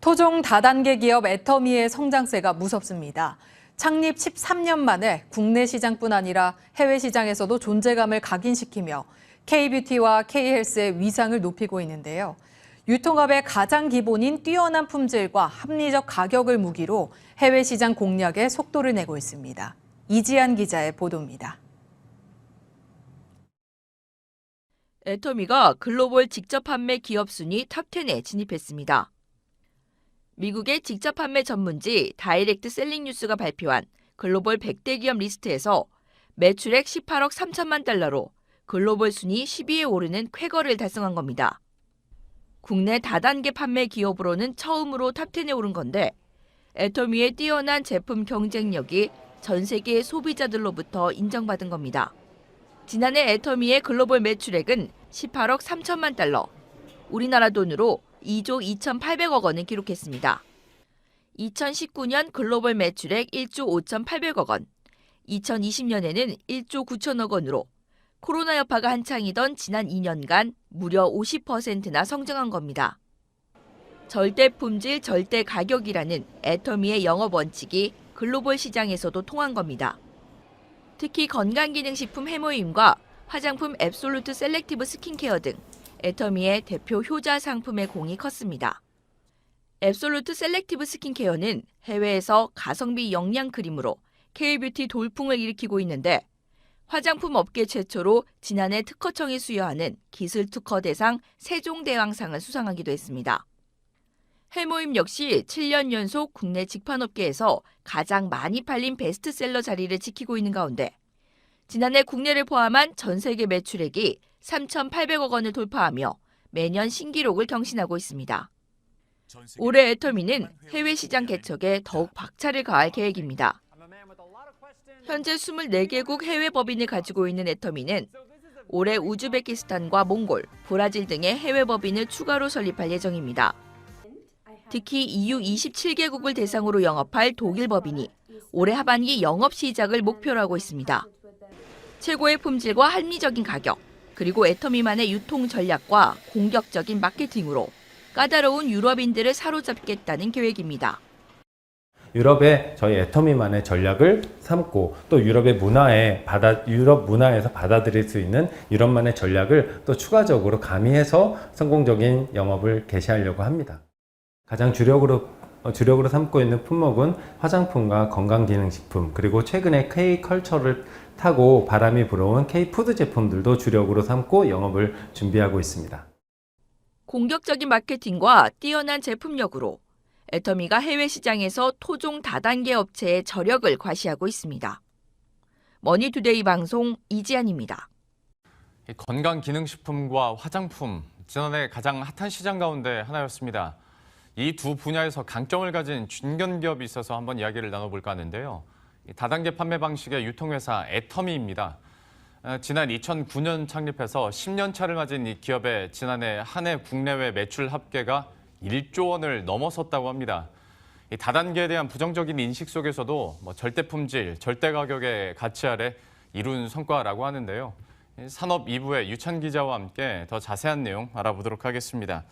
토종 다단계 기업 애터미의 성장세가 무섭습니다. 창립 13년 만에 국내 시장뿐 아니라 해외 시장에서도 존재감을 각인시키며 K-뷰티와 K-헬스의 위상을 높이고 있는데요. 유통업의 가장 기본인 뛰어난 품질과 합리적 가격을 무기로 해외 시장 공략에 속도를 내고 있습니다. 이지한 기자의 보도입니다. 애터미가 글로벌 직접 판매 기업 순위 탑10에 진입했습니다. 미국의 직접 판매 전문지 다이렉트 셀링 뉴스가 발표한 글로벌 100대 기업 리스트에서 매출액 18억 3천만 달러로 글로벌 순위 10위에 오르는 쾌거를 달성한 겁니다. 국내 다단계 판매 기업으로는 처음으로 탑10에 오른 건데 애터미의 뛰어난 제품 경쟁력이 전 세계 소비자들로부터 인정받은 겁니다. 지난해 애터미의 글로벌 매출액은 18억 3천만 달러, 우리나라 돈으로 2조 2,800억 원을 기록했습니다. 2019년 글로벌 매출액 1조 5,800억 원, 2020년에는 1조 9천억 원으로 코로나 여파가 한창이던 지난 2년간 무려 50%나 성장한 겁니다. 절대 품질, 절대 가격이라는 애터미의 영업 원칙이 글로벌 시장에서도 통한 겁니다. 특히 건강기능식품 해모임과 화장품 앱솔루트 셀렉티브 스킨케어 등 애터미의 대표 효자 상품의 공이 컸습니다. 앱솔루트 셀렉티브 스킨케어는 해외에서 가성비 영양 크림으로 K-뷰티 돌풍을 일으키고 있는데 화장품 업계 최초로 지난해 특허청이 수여하는 기술 특허 대상 세종대왕상을 수상하기도 했습니다. 해모임 역시 7년 연속 국내 직판업계에서 가장 많이 팔린 베스트셀러 자리를 지키고 있는 가운데 지난해 국내를 포함한 전 세계 매출액이 3,800억 원을 돌파하며 매년 신기록을 경신하고 있습니다. 올해 애터미는 해외 시장 개척에 더욱 박차를 가할 계획입니다. 현재 24개국 해외 법인을 가지고 있는 애터미는 올해 우즈베키스탄과 몽골, 브라질 등의 해외 법인을 추가로 설립할 예정입니다. 특히 EU 27개국을 대상으로 영업할 독일 법인이 올해 하반기 영업 시작을 목표로 하고 있습니다. 최고의 품질과 합리적인 가격, 그리고 애터미만의 유통 전략과 공격적인 마케팅으로 까다로운 유럽인들을 사로잡겠다는 계획입니다. 유럽에 저희 애터미만의 전략을 삼고 또 유럽 문화에서 받아들일 수 있는 유럽만의 전략을 또 추가적으로 가미해서 성공적인 영업을 개시하려고 합니다. 가장 주력으로 삼고 있는 품목은 화장품과 건강기능식품, 그리고 최근에 K-컬처를 타고 바람이 불어온 K-푸드 제품들도 주력으로 삼고 영업을 준비하고 있습니다. 공격적인 마케팅과 뛰어난 제품력으로 애터미가 해외 시장에서 토종 다단계 업체의 저력을 과시하고 있습니다. 머니투데이 방송 이지안입니다. 건강기능식품과 화장품, 지난해 가장 핫한 시장 가운데 하나였습니다. 이 두 분야에서 강점을 가진 중견기업이 있어서 한번 이야기를 나눠볼까 하는데요. 다단계 판매 방식의 유통회사 애터미입니다. 지난 2009년 창립해서 10년 차를 맞은 이 기업의 지난해 한 해 국내외 매출 합계가 1조 원을 넘어섰다고 합니다. 이 다단계에 대한 부정적인 인식 속에서도 절대 품질, 절대 가격의 가치 아래 이룬 성과라고 하는데요. 산업 2부의 유찬 기자와 함께 더 자세한 내용 알아보도록 하겠습니다.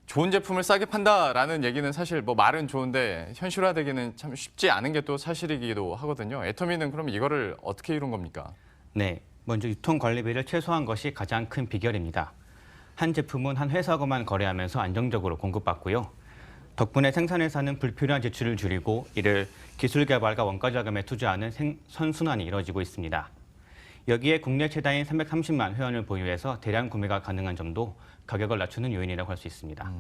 좋은 제품을 싸게 판다라는 얘기는 사실 말은 좋은데 현실화되기는 참 쉽지 않은 게 또 사실이기도 하거든요. 애터미는 그럼 이거를 어떻게 이룬 겁니까? 네, 먼저 유통 관리비를 최소화한 것이 가장 큰 비결입니다. 한 제품은 한 회사하고만 거래하면서 안정적으로 공급받고요. 덕분에 생산회사는 불필요한 지출을 줄이고 이를 기술 개발과 원가 자금에 투자하는 선순환이 이루어지고 있습니다. 여기에 국내 최다인 330만 회원을 보유해서 대량 구매가 가능한 점도 가격을 낮추는 요인이라고 할 수 있습니다.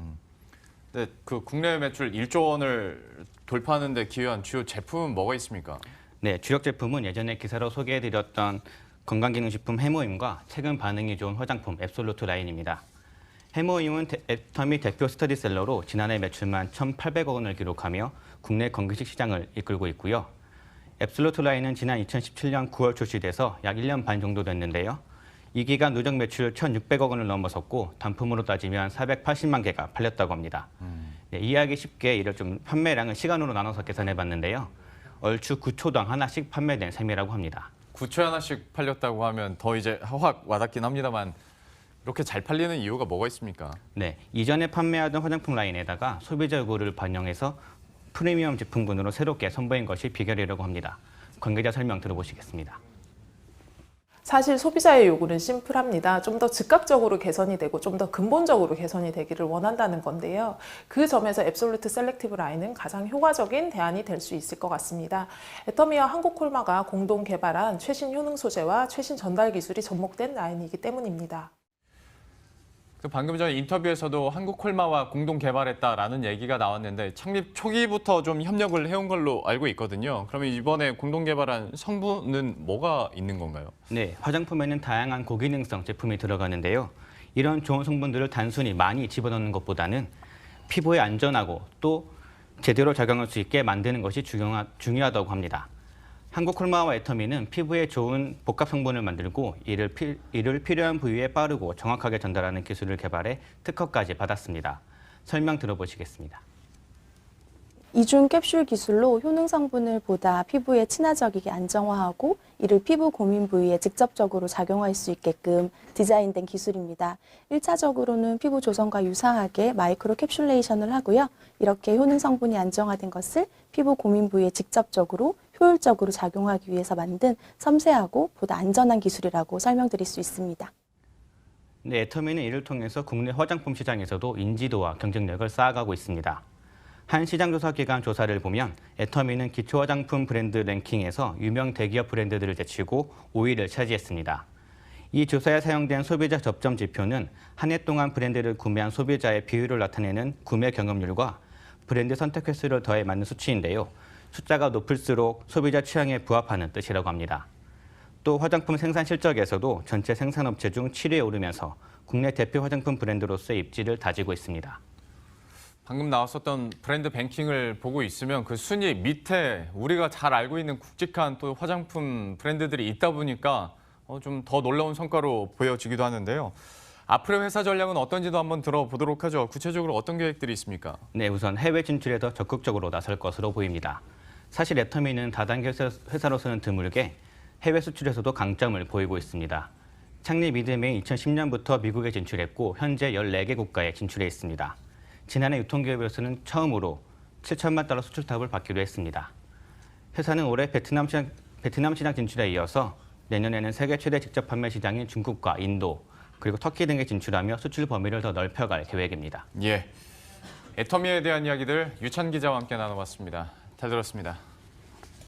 네, 그 국내 매출 1조 원을 돌파하는 데 기여한 주요 제품은 뭐가 있습니까? 네, 주력 제품은 예전에 기사로 소개해드렸던 건강기능식품 해모임과 최근 반응이 좋은 화장품 앱솔루트 라인입니다. 해모임은 애터미 대표 스터디셀러로 지난해 매출만 1,800억 원을 기록하며 국내 건기식 시장을 이끌고 있고요. 앱솔루트 라인은 지난 2017년 9월 출시돼서 약 1년 반 정도 됐는데요. 이 기간 누적 매출 1,600억 원을 넘어섰고 단품으로 따지면 480만 개가 팔렸다고 합니다. 네, 이해하기 쉽게 이를 좀 판매량을 시간으로 나눠서 계산해봤는데요. 얼추 9초당 하나씩 판매된 셈이라고 합니다. 9초에 하나씩 팔렸다고 하면 더 이제 확 와닿긴 합니다만 이렇게 잘 팔리는 이유가 뭐가 있습니까? 네, 이전에 판매하던 화장품 라인에다가 소비자 요구를 반영해서 프리미엄 제품군으로 새롭게 선보인 것이 비결이라고 합니다. 관계자 설명 들어보시겠습니다. 사실 소비자의 요구는 심플합니다. 좀 더 즉각적으로 개선이 되고 좀 더 근본적으로 개선이 되기를 원한다는 건데요. 그 점에서 앱솔루트 셀렉티브 라인은 가장 효과적인 대안이 될 수 있을 것 같습니다. 애터미와 한국콜마가 공동 개발한 최신 효능 소재와 최신 전달 기술이 접목된 라인이기 때문입니다. 방금 전 인터뷰에서도 한국콜마와 공동 개발했다라는 얘기가 나왔는데 창립 초기부터 좀 협력을 해온 걸로 알고 있거든요. 그러면 이번에 공동 개발한 성분은 뭐가 있는 건가요? 네, 화장품에는 다양한 고기능성 제품이 들어가는데요. 이런 좋은 성분들을 단순히 많이 집어넣는 것보다는 피부에 안전하고 또 제대로 작용할 수 있게 만드는 것이 중요하다고 합니다. 한국콜마와 애터미는 피부에 좋은 복합 성분을 만들고 이를 필요한 부위에 빠르고 정확하게 전달하는 기술을 개발해 특허까지 받았습니다. 설명 들어보시겠습니다. 이중 캡슐 기술로 효능 성분을 보다 피부에 친화적이게 안정화하고 이를 피부 고민 부위에 직접적으로 작용할 수 있게끔 디자인된 기술입니다. 1차적으로는 피부 조성과 유사하게 마이크로 캡슐레이션을 하고요. 이렇게 효능 성분이 안정화된 것을 피부 고민 부위에 직접적으로 효율적으로 작용하기 위해서 만든 섬세하고 보다 안전한 기술이라고 설명드릴 수 있습니다. 네, 애터미는 이를 통해서 국내 화장품 시장에서도 인지도와 경쟁력을 쌓아가고 있습니다. 한 시장조사기관 조사를 보면 애터미는 기초 화장품 브랜드 랭킹에서 유명 대기업 브랜드들을 제치고 5위를 차지했습니다. 이 조사에 사용된 소비자 접점 지표는 한 해 동안 브랜드를 구매한 소비자의 비율을 나타내는 구매 경험률과 브랜드 선택 횟수를 더해 맞는 수치인데요. 숫자가 높을수록 소비자 취향에 부합하는 뜻이라고 합니다. 또 화장품 생산 실적에서도 전체 생산업체 중 7위에 오르면서 국내 대표 화장품 브랜드로서의 입지를 다지고 있습니다. 방금 나왔었던 브랜드 뱅킹을 보고 있으면 그 순위 밑에 우리가 잘 알고 있는 굵직한 또 화장품 브랜드들이 있다 보니까 좀 더 놀라운 성과로 보여지기도 하는데요. 앞으로의 회사 전략은 어떤지도 한번 들어보도록 하죠. 구체적으로 어떤 계획들이 있습니까? 네, 우선 해외 진출에 더 적극적으로 나설 것으로 보입니다. 사실 애터미는 다단계 회사로서는 드물게 해외 수출에서도 강점을 보이고 있습니다. 창립 이듬해 2010년부터 미국에 진출했고 현재 14개 국가에 진출해 있습니다. 지난해 유통기업으로서는 처음으로 7천만 달러 수출탑을 받기도 했습니다. 회사는 올해 베트남 시장 진출에 이어서 내년에는 세계 최대 직접 판매 시장인 중국과 인도, 그리고 터키 등에 진출하며 수출 범위를 더 넓혀갈 계획입니다. 예, 애터미에 대한 이야기들 유찬 기자와 함께 나눠봤습니다. 잘 들었습니다.